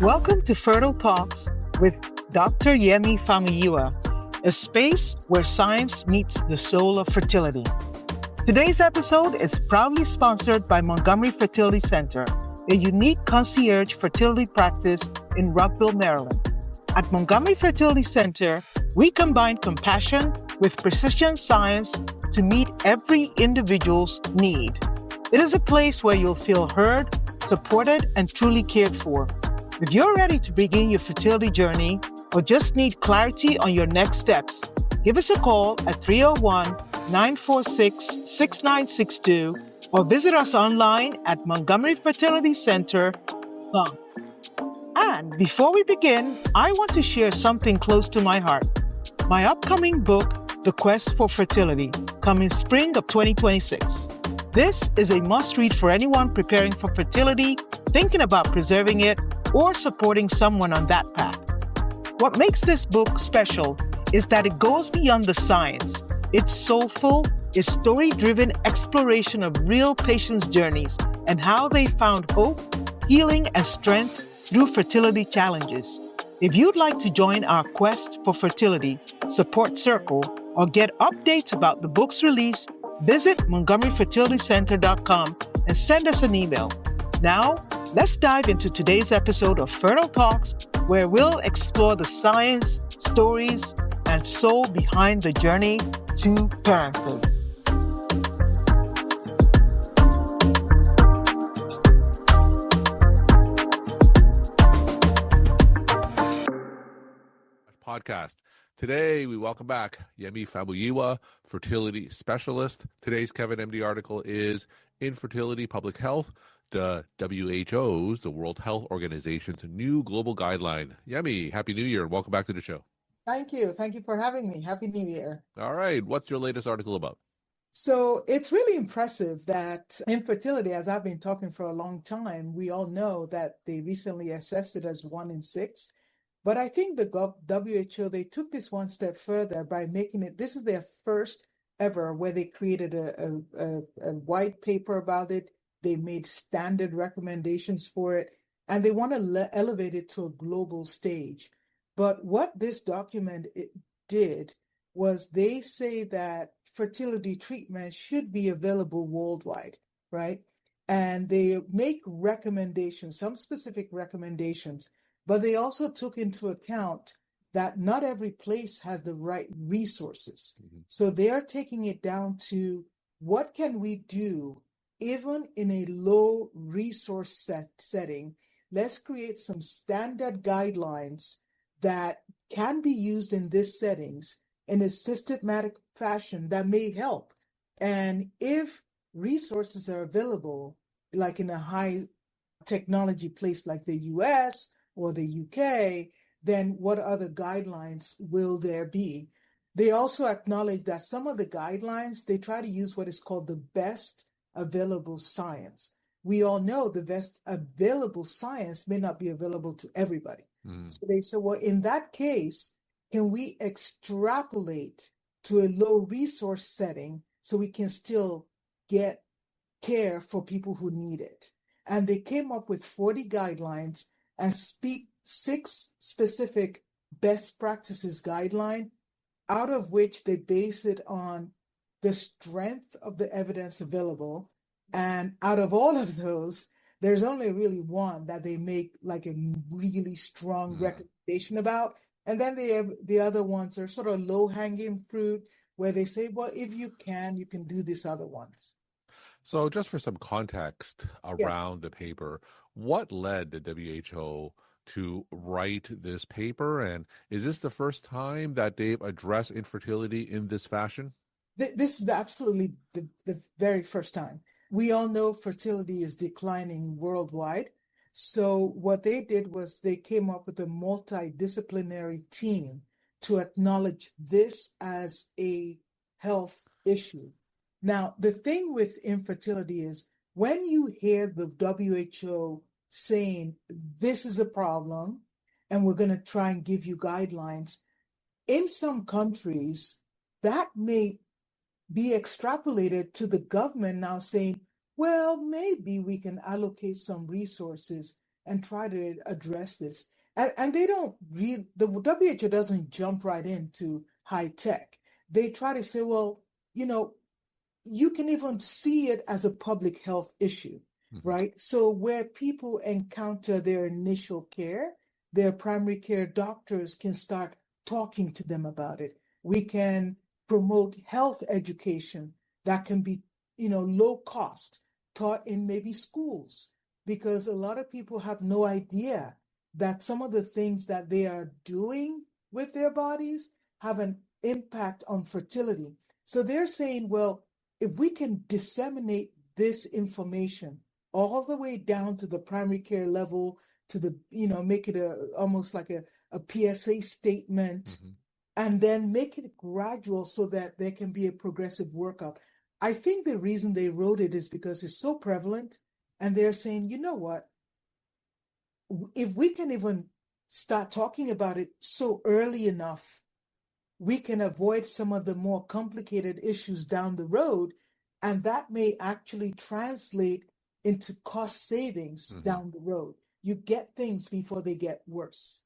Welcome to Fertile Talks with Dr. Yemi Famuyiwa, a space where science meets the soul of fertility. Today's episode is proudly sponsored by Montgomery Fertility Center, a unique concierge fertility practice in Rockville, Maryland. At Montgomery Fertility Center, we combine compassion with precision science to meet every individual's need. It is a place where you'll feel heard, supported, and truly cared for. If you're ready to begin your fertility journey or just need clarity on your next steps, give us a call at 301-946-6962 or visit us online at montgomeryfertilitycenter.com. And before we begin, I want to share something close to my heart. My upcoming book, The Quest for Fertility, coming spring of 2026. This is a must-read for anyone preparing for fertility, thinking about preserving it, or supporting someone on that path. What makes this book special is that it goes beyond the science. It's soulful, a story-driven exploration of real patients' journeys and how they found hope, healing, and strength through fertility challenges. If you'd like to join our Quest for Fertility support circle or get updates about the book's release, visit montgomeryfertilitycenter.com and send us an email. Now, let's dive into today's episode of Fertile Talks, where we'll explore the science, stories, and soul behind the journey to parenthood. Podcast. Today, we welcome back Yemi Famuyiwa, fertility specialist. Today's KevinMD article is Infertility Public Health, the WHO's, the World Health Organization's new global guideline. Yemi, Happy New Year and welcome back to the show. Thank you. Thank you for having me. Happy New Year. All right. What's your latest article about? So it's really impressive that infertility, as I've been talking for a long time, we all know that they recently assessed it as 1 in 6. But I think the WHO, they took this one step further by making it, this is their first ever where they created a white paper about it. They made standard recommendations for it, and they want to elevate it to a global stage. But what this document did was they say that fertility treatment should be available worldwide, right? And they make recommendations, some specific recommendations, but they also took into account that not every place has the right resources. Mm-hmm. So they are taking it down to what can we do even in a low resource setting. Let's create some standard guidelines that can be used in these settings in a systematic fashion that may help. And if resources are available, like in a high technology place like the US or the UK, then what other guidelines will there be? They also acknowledge that some of the guidelines, they try to use what is called the best available science. We all know the best available science may not be available to everybody. So they said, well, in that case, can we extrapolate to a low resource setting so we can still get care for people who need it? And they came up with 40 guidelines and 6 specific best practices guideline, out of which they base it on the strength of the evidence available. And out of all of those, there's only really one that they make like a really strong recommendation about. And then they have the other ones are sort of low-hanging fruit where they say, well, if you can do these other ones. So just for some context around the paper, what led the WHO to write this paper? And is this the first time that they've addressed infertility in this fashion? This is absolutely the very first time. We all know fertility is declining worldwide. So what they did was they came up with a multidisciplinary team to acknowledge this as a health issue. Now, the thing with infertility is when you hear the WHO saying this is a problem and we're going to try and give you guidelines, in some countries, that may be extrapolated to the government now saying, well, maybe we can allocate some resources and try to address this. And they don't really, the WHO doesn't jump right into high tech. They try to say, well, you can even see it as a public health issue, right? So where people encounter their initial care, their primary care doctors can start talking to them about it. We can promote health education that can be, low cost, taught in maybe schools, because a lot of people have no idea that some of the things that they are doing with their bodies have an impact on fertility. So they're saying, well, if we can disseminate this information all the way down to the primary care level, to the, make it almost like a PSA statement, and then make it gradual so that there can be a progressive workup. I think the reason they wrote it is because it's so prevalent, and they're saying, you know what, if we can even start talking about it so early enough, we can avoid some of the more complicated issues down the road, and that may actually translate into cost savings down the road. You get things before they get worse.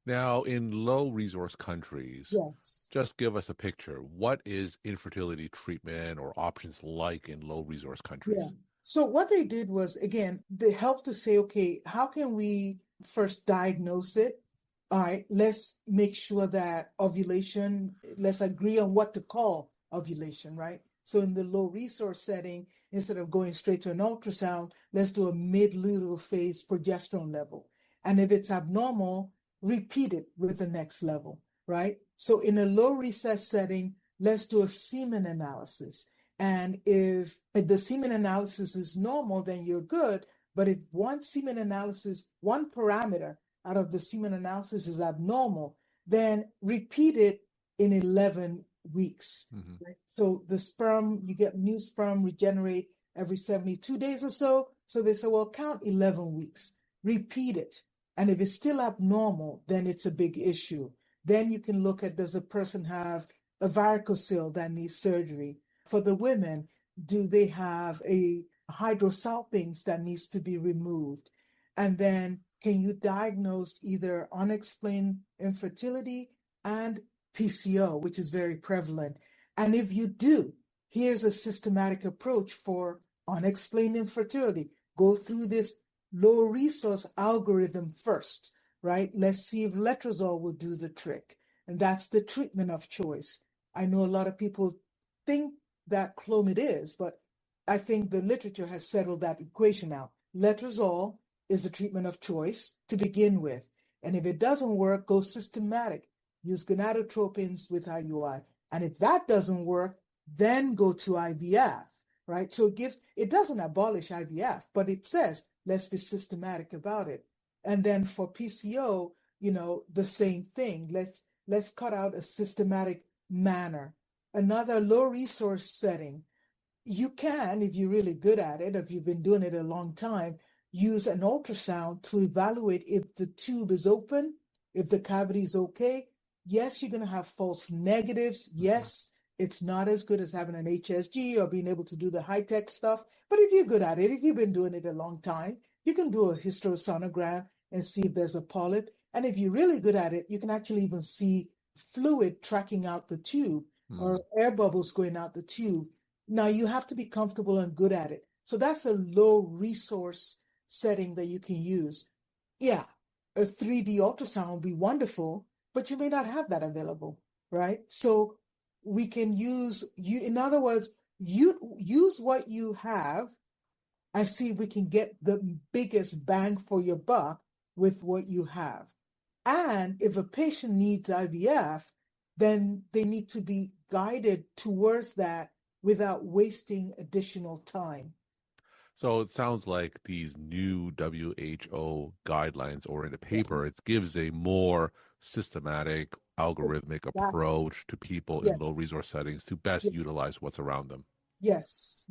Now, in low resource countries, Yes. just give us a picture. What is infertility treatment or options like in low resource countries? Yeah. So what they did was, again, they helped to say, okay, how can we first diagnose it? All right, let's make sure that ovulation, let's agree on what to call ovulation, right? So in the low resource setting, instead of going straight to an ultrasound, let's do a mid-luteal phase progesterone level. And if it's abnormal, repeat it with the next level, right? So in a low resource setting, let's do a semen analysis. And if the semen analysis is normal, then you're good. But if one semen analysis, one parameter out of the semen analysis is abnormal, then repeat it in 11 weeks. Right? So the sperm, you get new sperm regenerate every 72 days or so. So they say, well, count 11 weeks, repeat it. And if it's still abnormal, then it's a big issue. Then you can look at, does a person have a varicocele that needs surgery? For the women, do they have a hydrosalpinx that needs to be removed? And then can you diagnose either unexplained infertility and PCO, which is very prevalent? And if you do, here's a systematic approach for unexplained infertility. Go through this low resource algorithm first, right? Let's see if letrozole will do the trick. And that's the treatment of choice. I know a lot of people think that Clomid is, but I think the literature has settled that equation out. Letrozole is a treatment of choice to begin with. And if it doesn't work, go systematic. Use gonadotropins with IUI. And if that doesn't work, then go to IVF, right? So it doesn't abolish IVF, but it says, let's be systematic about it. And then for PCO, the same thing. Let's cut out a systematic manner. Another low resource setting, you can, if you're really good at it, if you've been doing it a long time, use an ultrasound to evaluate if the tube is open, if the cavity is okay. Yes, you're going to have false negatives. Yes, it's not as good as having an HSG or being able to do the high-tech stuff. But if you're good at it, if you've been doing it a long time, you can do a hysterosonogram and see if there's a polyp. And if you're really good at it, you can actually even see fluid tracking out the tube or air bubbles going out the tube. Now, you have to be comfortable and good at it. So that's a low resource setting that you can use. Yeah, a 3D ultrasound would be wonderful, but you may not have that available, right? So we can use, in other words, you use what you have and see if we can get the biggest bang for your buck with what you have. And if a patient needs IVF, then they need to be guided towards that without wasting additional time. So it sounds like these new WHO guidelines, or in the paper, it gives a more systematic, algorithmic approach to people in low resource settings to best utilize what's around them. Yes.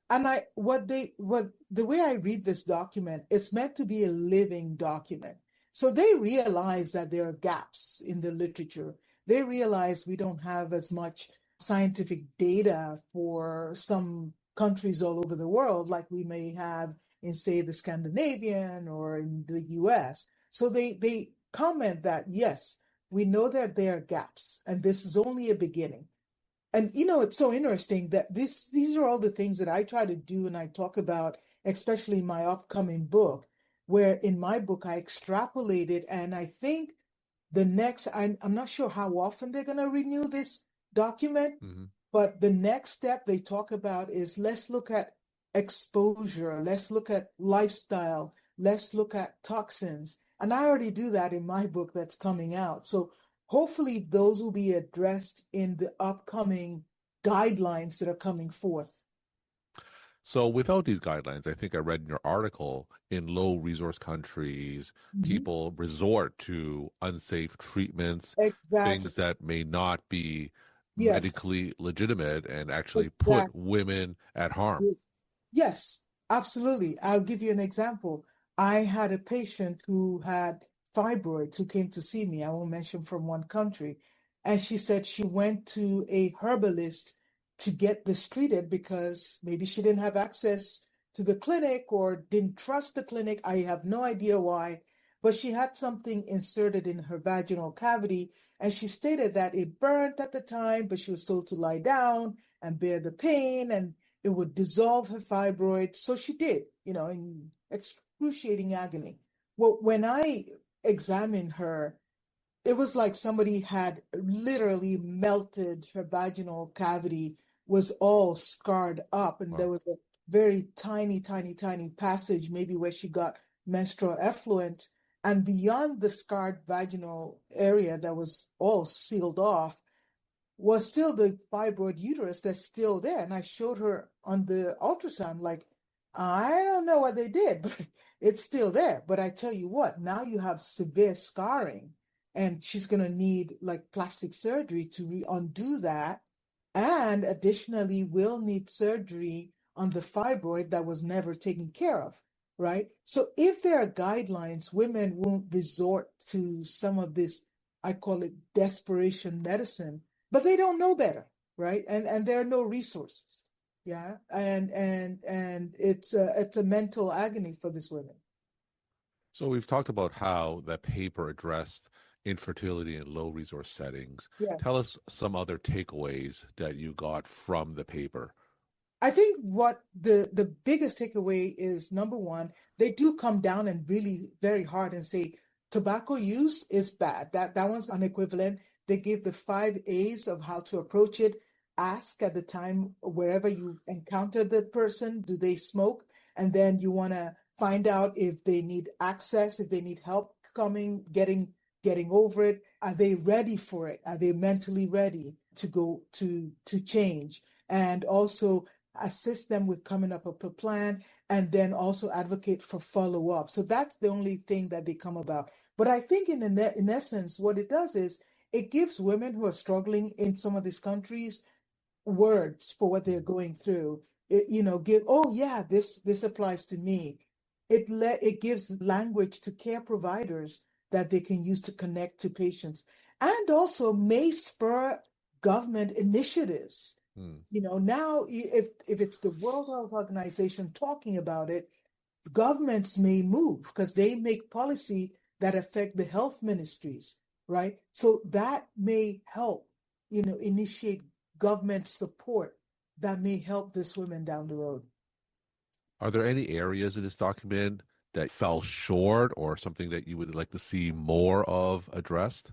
And the way I read this document, it's meant to be a living document. So they realize that there are gaps in the literature. They realize we don't have as much scientific data for some countries all over the world like we may have in say the Scandinavian or in the US. So they comment that, yes, we know that there are gaps and this is only a beginning. And it's so interesting that these are all the things that I try to do and I talk about, especially in my upcoming book, where in my book I extrapolated, and I think I'm not sure how often they're going to renew this document, but the next step they talk about is let's look at exposure, let's look at lifestyle, let's look at toxins. And I already do that in my book that's coming out. So hopefully those will be addressed in the upcoming guidelines that are coming forth. So without these guidelines, I think I read in your article, in low resource countries, people resort to unsafe treatments, Exactly. things that may not be Yes, medically legitimate and actually put exactly. women at harm. Yes, absolutely. I'll give you an example. I had a patient who had fibroids who came to see me. I won't mention from one country. And she said she went to a herbalist to get this treated because maybe she didn't have access to the clinic or didn't trust the clinic. I have no idea why. But she had something inserted in her vaginal cavity. And she stated that it burnt at the time, but she was told to lie down and bear the pain. And it would dissolve her fibroid. So she did, in excruciating agony. Well, when I examined her, it was like somebody had literally melted her vaginal cavity, was all scarred up. And there Wow. was a very tiny, tiny, tiny passage, maybe where she got menstrual effluent. And beyond the scarred vaginal area that was all sealed off, was still the fibroid uterus that's still there. And I showed her on the ultrasound, like, I don't know what they did, but it's still there. But I tell you what, now you have severe scarring, and she's going to need like plastic surgery to undo that. And additionally, will need surgery on the fibroid that was never taken care of, right? So if there are guidelines, women won't resort to some of this, I call it desperation medicine, but they don't know better, right? And there are no resources. Yeah. And it's a mental agony for these women. So we've talked about how that paper addressed infertility in low resource settings. Tell Yes. us some other takeaways that you got from the paper. I think what the biggest takeaway is, number one, they do come down and really very hard and say tobacco use is bad. That one's unequivalent. They give the 5 A's of how to approach it. Ask at the time wherever you encounter the person, do they smoke? And then you want to find out if they need access, if they need help getting over it. Are they ready for it? Are they mentally ready to go to change? And also assist them with coming up with a plan, and then also advocate for follow-up. So that's the only thing that they come about. But I think in essence, what it does is it gives women who are struggling in some of these countries words for what they're going through. Oh yeah, this applies to me. It gives language to care providers that they can use to connect to patients, and also may spur government initiatives. Now if it's the World Health Organization talking about it, governments may move because they make policy that affect the health ministries, right? So that may help, initiate government support that may help this women down the road. Are there any areas in this document that fell short or something that you would like to see more of addressed?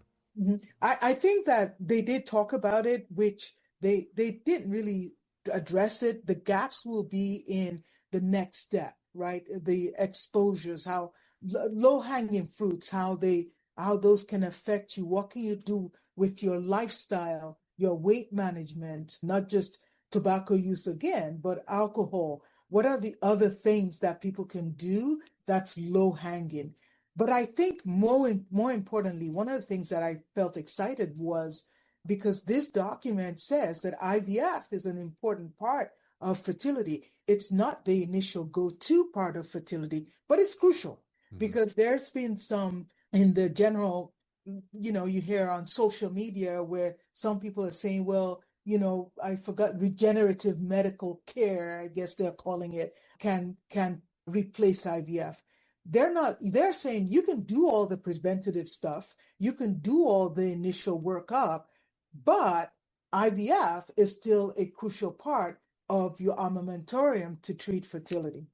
I think that they did talk about it, which they didn't really address it. The gaps will be in the next step, right? The exposures, how low-hanging fruits, how those can affect you. What can you do with your lifestyle, your weight management, not just tobacco use again, but alcohol? What are the other things that people can do that's low-hanging? But I think more importantly, one of the things that I felt excited was because this document says that IVF is an important part of fertility. It's not the initial go-to part of fertility, but it's crucial because there's been some in the general, you hear on social media where some people are saying, well, I forgot regenerative medical care, I guess they're calling it, can replace IVF. They're saying you can do all the preventative stuff, you can do all the initial workup, but IVF is still a crucial part of your armamentarium to treat fertility.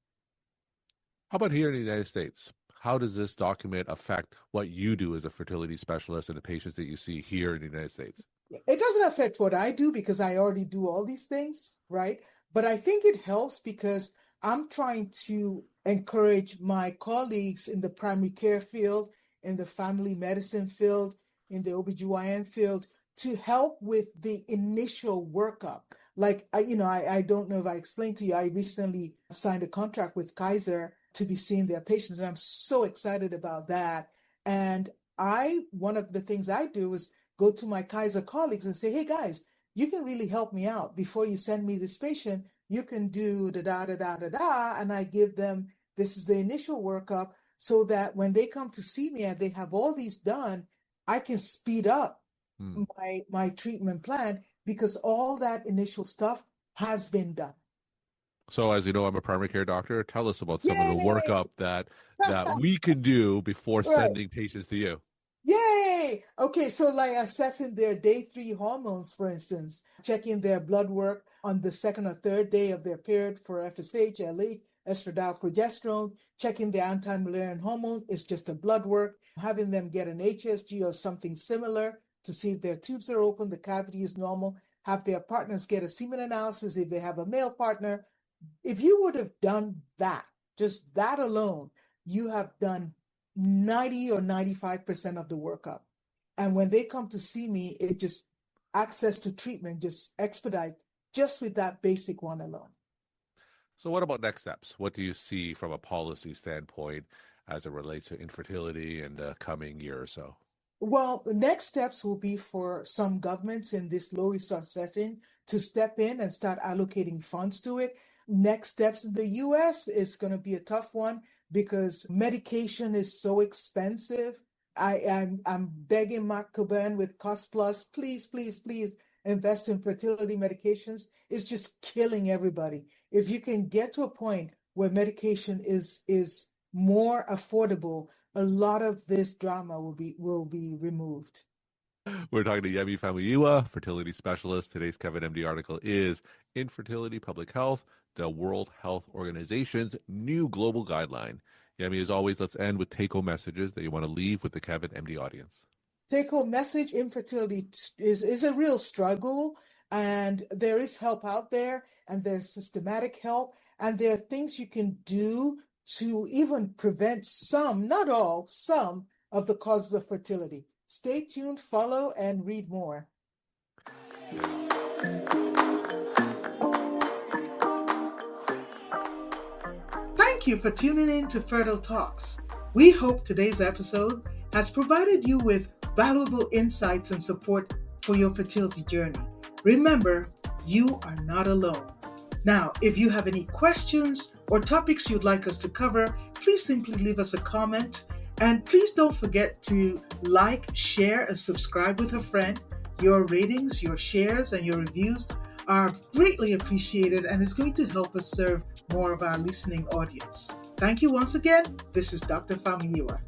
How about here in the United States? How does this document affect what you do as a fertility specialist and the patients that you see here in the United States? It doesn't affect what I do because I already do all these things, right? But I think it helps because I'm trying to encourage my colleagues in the primary care field, in the family medicine field, in the OBGYN field to help with the initial workup. Like, I don't know if I explained to you, I recently signed a contract with Kaiser to be seeing their patients, and I'm so excited about that. And one of the things I do is go to my Kaiser colleagues and say, hey guys, you can really help me out. Before you send me this patient, you can do da. And I give them, this is the initial workup so that when they come to see me and they have all these done, I can speed up my treatment plan because all that initial stuff has been done. So as you know, I'm a primary care doctor. Tell us about some of the Yay! workup that we can do before Right. sending patients to you. Yay! Okay, so like assessing their day 3 hormones, for instance, checking their blood work on the 2nd or 3rd day of their period for FSH, LH, estradiol, progesterone, checking their anti-Mullerian hormone is just a blood work, having them get an HSG or something similar to see if their tubes are open, the cavity is normal, have their partners get a semen analysis if they have a male partner. If you would have done that, just that alone, you have done 90 or 95% of the workup. And when they come to see me, it just access to treatment just expedite just with that basic one alone. So what about next steps? What do you see from a policy standpoint as it relates to infertility in the coming year or so? Well, the next steps will be for some governments in this low resource setting to step in and start allocating funds to it. Next steps in the US is going to be a tough one because medication is so expensive. I'm begging Mark Cuban with Cost Plus, please invest in fertility medications. It's just killing everybody. If you can get to a point where medication is more affordable, a lot of this drama will be removed. We're talking to Yemi Famuyiwa, fertility specialist. Today's KevinMD article is Infertility Public Health, the World Health Organization's new global guideline. Yemi, as always, let's end with take-home messages that you want to leave with the KevinMD audience. Take-home message, infertility is a real struggle, and there is help out there, and there's systematic help, and there are things you can do to even prevent some, not all, some of the causes of fertility. Stay tuned, follow, and read more. Thank you for tuning in to Fertile Talks. We hope today's episode has provided you with valuable insights and support for your fertility journey. Remember, you are not alone. Now, if you have any questions or topics you'd like us to cover, please simply leave us a comment. And please don't forget to like, share, and subscribe with a friend. Your ratings, your shares, and your reviews are greatly appreciated and is going to help us serve more of our listening audience. Thank you once again. This is Dr. Famuyiwa.